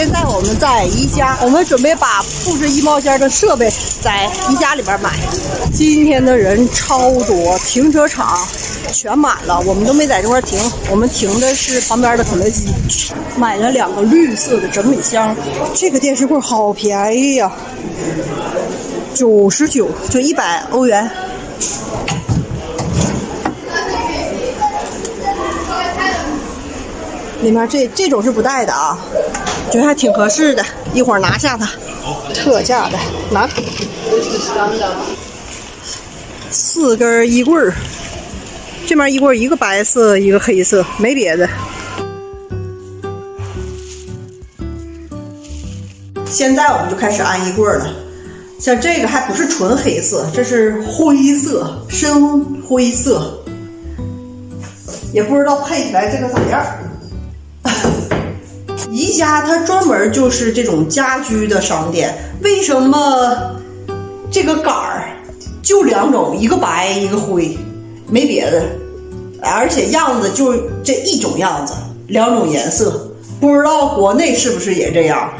现在我们在宜家，我们准备把布置衣帽间的设备在宜家里边买。今天的人超多，停车场全满了，我们都没在这块停，我们停的是旁边的肯德基。买了2个绿色的整理箱，这个电视柜好便宜呀，99就100欧元。里面这种是不带的啊，觉得还挺合适的，一会儿拿下它，特价的，拿4根衣柜儿，这面衣柜一个白色一个黑色，没别的。现在我们就开始安衣柜了，像这个还不是纯黑色，这是灰色，深灰色，也不知道配起来这个咋样。宜家它专门就是这种家居的商店，为什么这个杆儿就2种，一个白一个灰，没别的，而且样子就这一种样子，2种颜色，不知道国内是不是也这样。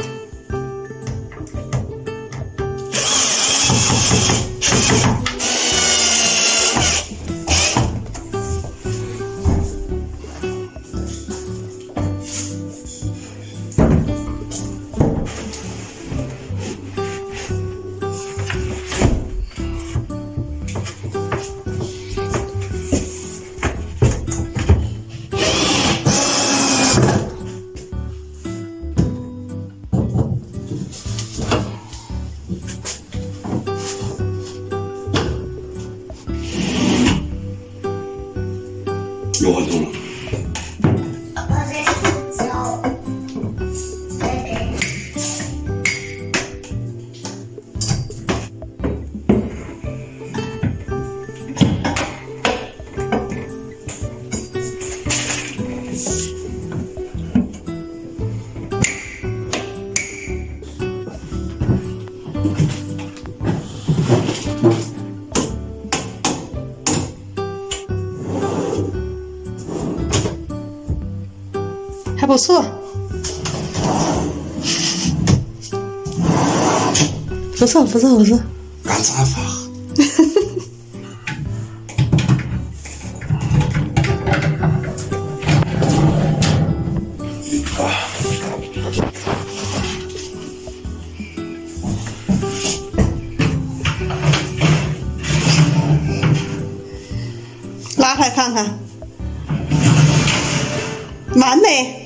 有很多了。还不错，不错，不错，不错。Ganz einfach。拉开看看，完美。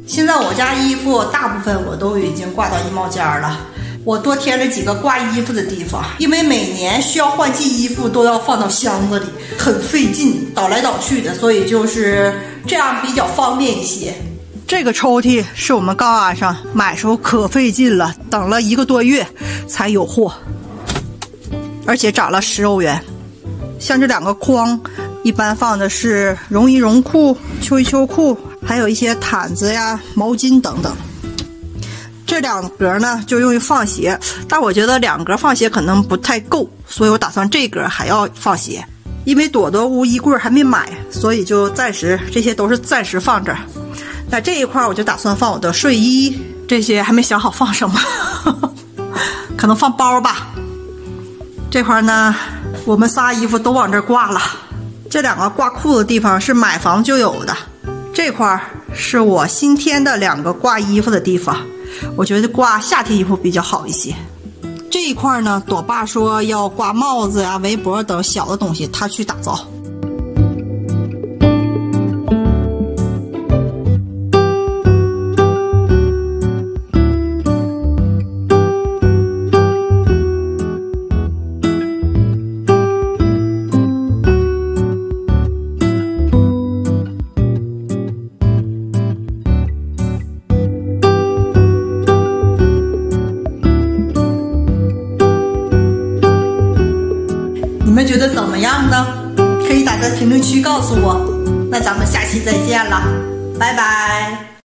现在我家衣服大部分我都已经挂到衣帽间了，我多添了几个挂衣服的地方，因为每年需要换季衣服都要放到箱子里，很费劲，倒来倒去的，所以就是这样比较方便一些。这个抽屉是我们刚安上，买时候可费劲了，等了1个多月才有货，而且涨了10欧元。像这2个筐，一般放的是绒衣绒裤、秋衣秋裤，还有一些毯子呀、毛巾等等。这2格呢就用于放鞋，但我觉得2格放鞋可能不太够，所以我打算这格还要放鞋。因为朵朵屋衣柜还没买，所以就暂时这些都是暂时放这儿。在这一块我就打算放我的睡衣，这些还没想好放什么，可能放包吧。这块呢，我们仨衣服都往这儿挂了。这2个挂裤子的地方是买房就有的，这块是我新添的2个挂衣服的地方，我觉得挂夏天衣服比较好一些。这一块呢，朵爸说要挂帽子呀、围脖等小的东西，他去打造。怎么样呢？可以打在评论区告诉我。那咱们下期再见了，拜拜。